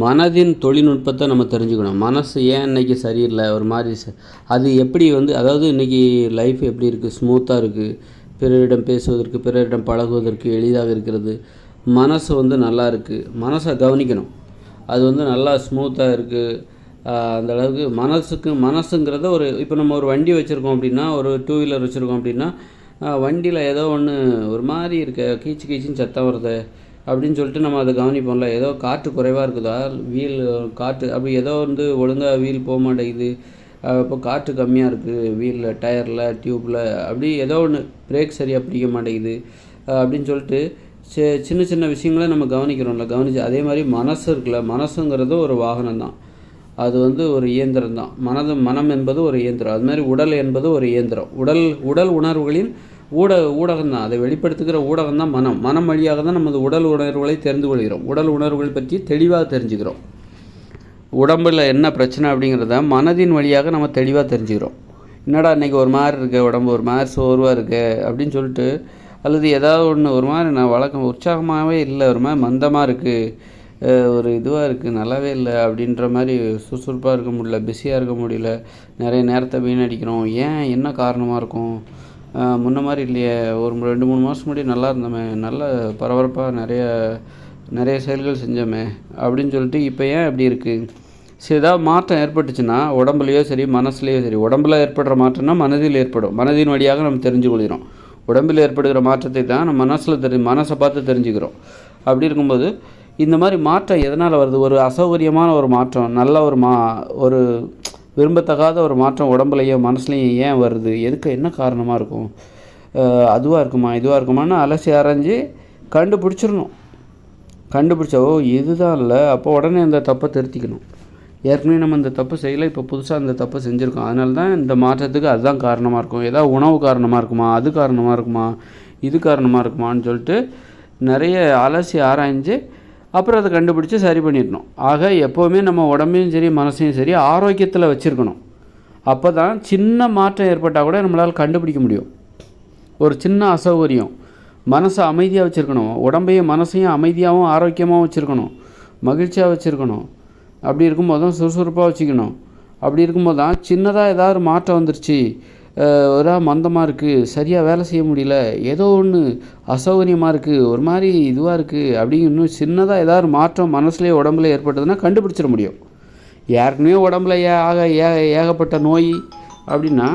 மனதின் தொழில்நுட்பத்தை நம்ம தெரிஞ்சுக்கணும். மனசு ஏன் இன்றைக்கி சரியில்லை, ஒரு மாதிரி அது எப்படி அதாவது இன்றைக்கி லைஃப் எப்படி இருக்குது, ஸ்மூத்தாக இருக்குது, பிறரிடம் பேசுவதற்கு, பிறரிடம் பழகுவதற்கு எளிதாக இருக்கிறது. மனசு நல்லா இருக்குது, மனசை கவனிக்கணும். அது நல்லா ஸ்மூத்தாக இருக்குது. அந்த அளவுக்கு மனசுங்கிறத இப்போ நம்ம ஒரு வண்டி வச்சுருக்கோம் அப்படின்னா, ஒரு 2 வீலர் வச்சுருக்கோம் அப்படின்னா, வண்டியில் ஏதோ ஒன்று ஒரு மாதிரி இருக்க, கீச்சு கீச்சின்னு சத்தம் வருது அப்படின்னு சொல்லிட்டு நம்ம அதை கவனிப்போம்ல. ஏதோ காற்று குறைவாக இருக்குதா, வீல் காற்று அப்படி ஏதோ ஒழுங்காக வீல் போக மாட்டேங்குது, இப்போ காற்று கம்மியாக இருக்குது வீலில், டயரில், டியூப்பில், அப்படி ஏதோ ஒன்று பிரேக் சரியாக பிடிக்க மாட்டேங்குது அப்படின்னு சொல்லிட்டு சின்ன சின்ன விஷயங்களை நம்ம கவனிக்கிறோம்ல. அதே மாதிரி மனசு இருக்குல்ல, மனசுங்கிறது ஒரு வாகனம் தான். அது ஒரு இயந்திரம் தான். மனம் என்பது ஒரு இயந்திரம். அது மாதிரி உடல் என்பது ஒரு இயந்திரம். உடல் உணர்வுகளின் ஊடகம் தான். அதை வெளிப்படுத்துகிற ஊடகம் தான் மனம். மனம் வழியாக தான் நமது உடல் உணர்வுகளை தெரிந்து கொள்கிறோம். உடல் உணர்வுகள் பற்றி தெளிவாக தெரிஞ்சுக்கிறோம். உடம்பில் என்ன பிரச்சனை அப்படிங்கிறத மனதின் வழியாக நம்ம தெளிவாக தெரிஞ்சுக்கிறோம். என்னடா இன்றைக்கி ஒரு மாதிரி இருக்க, உடம்பு ஒரு மாதிரி சோர்வாக இருக்கு அப்படின்னு சொல்லிட்டு, அல்லது ஏதாவது ஒன்று ஒரு மாதிரி நான் வழக்கம் உற்சாகமாகவே இல்லை, ஒரு மாதிரி மந்தமாக இருக்குது, ஒரு இதுவாக இருக்குது, நல்லாவே இல்லை அப்படின்ற மாதிரி, சுறுசுறுப்பாக இருக்க முடியல, பிஸியாக இருக்க முடியல, நிறைய நேரத்தை வீணடிக்கிறோம். ஏன், என்ன காரணமாக இருக்கும்? முன்ன மாதிரி இல்லையே, ஒரு 2-3 மாதம் முன்னாடி நல்லா இருந்தோமே, நல்ல பரபரப்பாக நிறைய செயல்கள் செஞ்சோமே அப்படின்னு சொல்லிட்டு இப்போ ஏன் இப்படி இருக்குது? சரி, ஏதாவது மாற்றம் ஏற்பட்டுச்சுன்னா உடம்புலையோ சரி மனசுலேயோ சரி, உடம்பில் ஏற்படுற மாற்றம்னா மனதில் ஏற்படும். மனதின் வழியாக நம்ம தெரிஞ்சு கொள்கிறோம். உடம்பில் ஏற்படுகிற மாற்றத்தை தான் நம்ம மனசை பார்த்து தெரிஞ்சுக்கிறோம். அப்படி இருக்கும்போது இந்த மாதிரி மாற்றம் எதனால் வருது? ஒரு அசௌகரியமான ஒரு மாற்றம், நல்ல ஒரு விரும்பத்தகாத ஒரு மாற்றம் உடம்புலையும் மனசுலையும் ஏன் வருது? எதுக்கு, என்ன காரணமாக இருக்கும்? அதுவாக இருக்குமா, இதுவாக இருக்குமான்னு அலசி ஆராய்ஞ்சு கண்டுபிடிச்சிடணும். கண்டுபிடிச்சா இதுதான் இல்லை, அப்போ உடனே இந்த தப்பை திருத்திக்கணும். ஏற்கனவே நம்ம இந்த தப்பு செய்யலை, இப்போ புதுசாக இந்த தப்பை செஞ்சுருக்கோம், அதனால தான் இந்த மாற்றத்துக்கு அதுதான் காரணமாக இருக்கும். ஏதாவது உணவு காரணமாக இருக்குமா, அது காரணமாக இருக்குமா, இது காரணமாக இருக்குமான்னு சொல்லிட்டு நிறைய அலசி ஆராய்ஞ்சு அப்புறம் அதை கண்டுபிடிச்சி சரி பண்ணிடணும். ஆக எப்போவுமே நம்ம உடம்பையும் சரி மனசையும் சரி ஆரோக்கியத்தில் வச்சுருக்கணும். அப்போ தான் சின்ன மாற்றம் ஏற்பட்டால் கூட நம்மளால் கண்டுபிடிக்க முடியும். ஒரு சின்ன அசௌகரியம், மனசை அமைதியாக வச்சுருக்கணும். உடம்பையும் மனசையும் அமைதியாகவும் ஆரோக்கியமாகவும் வச்சுருக்கணும், மகிழ்ச்சியாக வச்சுருக்கணும். அப்படி இருக்கும்போது தான் சுறுசுறுப்பாக வச்சுக்கணும். அப்படி இருக்கும்போது தான் சின்னதாக ஏதாவது மாற்றம் வந்துருச்சு, ஒரு மந்தமாக இருக்குது, சரியாக வேலை செய்ய முடியல, ஏதோ ஒன்று அசௌகரியமாக இருக்குது, ஒரு மாதிரி இதுவாக இருக்குது அப்படின்னு இன்னும் சின்னதாக ஏதாவது மாற்றம் மனசுலேயே உடம்புல ஏற்பட்டதுன்னா கண்டுபிடிச்சிட முடியும். ஏற்கனவே உடம்புல ஏகப்பட்ட நோய் அப்படின்னா,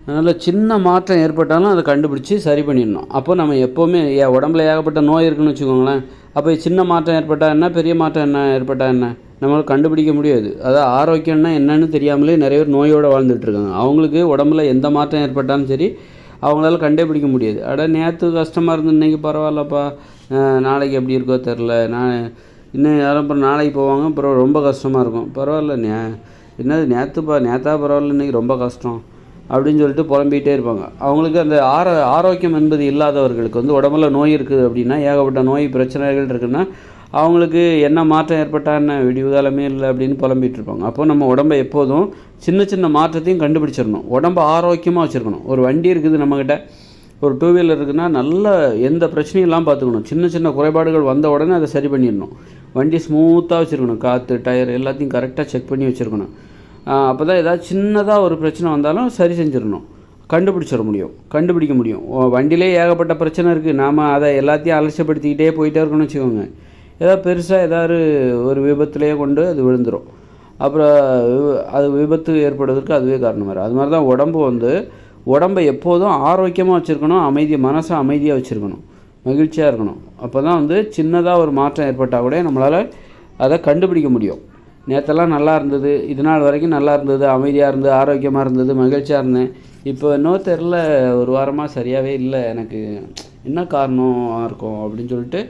அதனால் சின்ன மாற்றம் ஏற்பட்டாலும் அதை கண்டுபிடிச்சி சரி பண்ணிடணும். அப்போ நம்ம எப்போவுமே உடம்புல ஏகப்பட்ட நோய் இருக்குதுன்னு வச்சுக்கோங்களேன், அப்போ சின்ன மாற்றம் ஏற்பட்டால் என்ன, பெரிய மாற்றம் என்ன ஏற்பட்டால் என்ன, நம்மளால் கண்டுபிடிக்க முடியாது. அதாவது ஆரோக்கியம்னா என்னன்னு தெரியாமலே நிறைய பேர் நோயோடு வாழ்ந்துட்டுருக்காங்க. அவங்களுக்கு உடம்புல எந்த மாற்றம் ஏற்பட்டாலும் சரி அவங்களால கண்டுபிடிக்க முடியாது. நேற்று கஷ்டமாக இருந்து இன்றைக்கி பரவாயில்லப்பா, நாளைக்கு எப்படி இருக்கோ தெரில, நான் இன்னும் யாரும் அப்புறம் நாளைக்கு போவாங்க, அப்புறம் ரொம்ப கஷ்டமாக இருக்கும், பரவாயில்ல என்னது நேற்றா பரவாயில்ல, இன்றைக்கி ரொம்ப கஷ்டம் அப்படின்னு சொல்லிட்டு புலம்பிகிட்டே இருப்பாங்க. அவங்களுக்கு அந்த ஆரோக்கியம் என்பது இல்லாதவர்களுக்கு உடம்புல நோய் இருக்குது அப்படின்னா, ஏகப்பட்ட நோய் பிரச்சனைகள் இருக்குன்னா, அவங்களுக்கு என்ன மாற்றம் ஏற்பட்டால் என்ன, விடிவு காலமே இல்லை அப்படின்னு புலம்பிகிட்டு இருப்பாங்க. அப்போ நம்ம உடம்பை எப்போதும் சின்ன சின்ன மாற்றத்தையும் கண்டுபிடிச்சிடணும். உடம்பை ஆரோக்கியமாக வச்சுருக்கணும். ஒரு வண்டி இருக்குது நம்மக்கிட்ட, ஒரு 2 வீலர் இருக்குதுன்னா நல்ல எந்த பிரச்சனையும் இல்லாமல் பார்த்துக்கணும். சின்ன சின்ன குறைபாடுகள் வந்த உடனே அதை சரி பண்ணிடணும். வண்டி ஸ்மூத்தாக வச்சுருக்கணும். காற்று, டயர் எல்லாத்தையும் கரெக்டாக செக் பண்ணி வச்சுருக்கணும். அப்போ தான் ஏதாவது சின்னதாக ஒரு பிரச்சனை வந்தாலும் சரி செஞ்சிடணும், கண்டுபிடிக்க முடியும். வண்டியிலே ஏகப்பட்ட பிரச்சனை இருக்குது, நாம் அதை எல்லாத்தையும் அலட்சியப்படுத்திக்கிட்டே போயிட்டே இருக்கணும்னு வச்சுக்கோங்க. ஏதாவது பெருசாக ஏதாவது ஒரு விபத்துலேயே கொண்டு அது விழுந்துடும். அப்புறம் அது விபத்து ஏற்படுவதற்கு அதுவே காரணமாக. அது மாதிரி தான் உடம்பை எப்போதும் ஆரோக்கியமாக வச்சுருக்கணும், மனசை அமைதியாக வச்சுருக்கணும், மகிழ்ச்சியாக இருக்கணும். அப்போ தான் சின்னதாக ஒரு மாற்றம் ஏற்பட்டால் கூட நம்மளால் அதை கண்டுபிடிக்க முடியும். நேற்றெல்லாம் நல்லா இருந்தது, இது நாள் வரைக்கும் நல்லா இருந்தது, அமைதியாக இருந்தது, ஆரோக்கியமாக இருந்தது, மகிழ்ச்சியாக இருந்தேன். இப்போ இன்னும் தெரில, ஒரு வாரமாக சரியாகவே இல்லை, எனக்கு என்ன காரணமாக இருக்கும் அப்படின்னு சொல்லிட்டு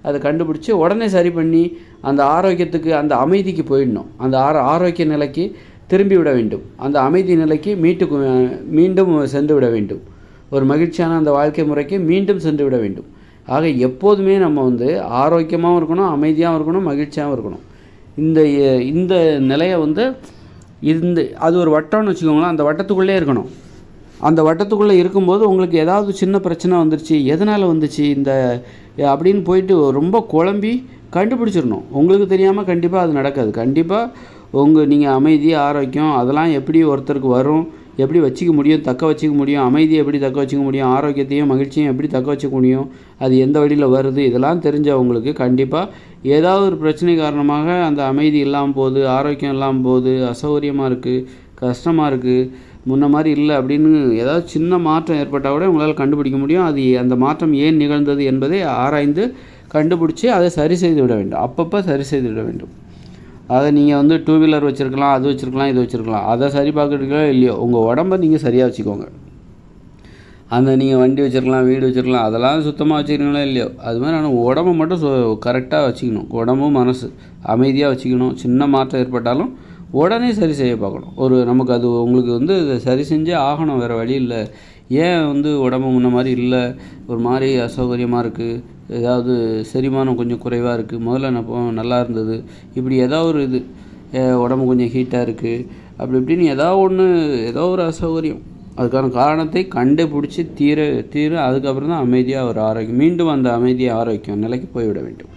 அதை கண்டுபிடிச்சி உடனே சரி பண்ணி அந்த ஆரோக்கியத்துக்கு, அந்த அமைதிக்கு போயிடணும். அந்த ஆரோக்கிய நிலைக்கு திரும்பி விட வேண்டும். அந்த அமைதி நிலைக்கு மீண்டும் சென்று விட வேண்டும். ஒரு மகிழ்ச்சியான அந்த வாழ்க்கை முறைக்கு மீண்டும் சென்று விட வேண்டும். ஆக எப்போதுமே நம்ம ஆரோக்கியமாகவும் இருக்கணும், அமைதியாகவும் இருக்கணும், மகிழ்ச்சியாகவும் இருக்கணும். இந்த நிலையை அது ஒரு வட்டம்னு வச்சுக்கோங்களேன், அந்த வட்டத்துக்குள்ளே இருக்கணும். அந்த வட்டத்துக்குள்ளே இருக்கும்போது உங்களுக்கு ஏதாவது சின்ன பிரச்சனை வந்துருச்சு, எதனால் வந்துச்சு இந்த அப்படின்னு போயிட்டு ரொம்ப குழம்பி கண்டுபிடிச்சிடணும். உங்களுக்கு தெரியாமல் கண்டிப்பாக அது நடக்காது. கண்டிப்பாக நீங்கள் அமைதி, ஆரோக்கியம் அதெல்லாம் எப்படி ஒருத்தருக்கு வரும், எப்படி வச்சுக்க முடியும், தக்க வச்சுக்க முடியும், அமைதியை எப்படி தக்க வச்சுக்க முடியும், ஆரோக்கியத்தையும் மகிழ்ச்சியும் எப்படி தக்க வச்சுக்க முடியும், அது எந்த வழியில் வருது, இதெல்லாம் தெரிஞ்சவங்களுக்கு கண்டிப்பாக ஏதாவது ஒரு பிரச்சனை காரணமாக அந்த அமைதி இல்லாமல் போகுது, ஆரோக்கியம் இல்லாமல் போகுது, அசௌகரியமாக இருக்குது, கஷ்டமாக இருக்குது, முன்ன மாதிரி இல்லை அப்படின்னு ஏதாவது சின்ன மாற்றம் ஏற்பட்டால் கூட உங்களால் கண்டுபிடிக்க முடியும். அது அந்த மாற்றம் ஏன் நிகழ்ந்தது என்பதை ஆராய்ந்து கண்டுபிடிச்சி அதை சரி செய்து விட வேண்டும். அப்பப்போ சரி செய்து விட வேண்டும். அதை நீங்கள் 2 வீலர் வச்சுருக்கலாம், அது வச்சுருக்கலாம், இது வச்சுருக்கலாம். அதை சரி பார்க்குறீங்களோ இல்லையோ, உங்கள் உடம்பை நீங்கள் சரியாக வச்சுக்கோங்க. நீங்கள் வண்டி வச்சுருக்கலாம், வீடு வச்சுருக்கலாம், அதெல்லாம் சுத்தமாக வச்சுக்கிறீங்களோ இல்லையோ, அது மாதிரி ஆனால் உடம்பை மட்டும் கரெக்டாக வச்சுக்கணும். உடம்பும் மனசு அமைதியாக வச்சுக்கணும். சின்ன மாற்றம் ஏற்பட்டாலும் உடனே சரி செய்ய பார்க்கணும். நமக்கு அது உங்களுக்கு இதை சரி செஞ்சே ஆகணும், வேறு வழி இல்லை. ஏன் உடம்பு முன்ன மாதிரி இல்லை, ஒரு மாதிரி அசௌகரியமாக இருக்குது, ஏதாவது செரிமானம் கொஞ்சம் குறைவாக இருக்குது, முதல்ல நல்லா இருந்தது, இப்படி ஏதாவது ஒரு உடம்பு கொஞ்சம் ஹீட்டாக இருக்குது, அப்படி இப்படின்னு ஏதோ ஒரு அசௌகரியம், அதுக்கான காரணத்தை கண்டுபிடிச்சி தீர அதுக்கப்புறம் தான் அமைதியாக ஒரு ஆரோக்கியம், மீண்டும் அந்த அமைதியாக ஆரோக்கியம் நிலைக்கு போய்விட வேண்டும்.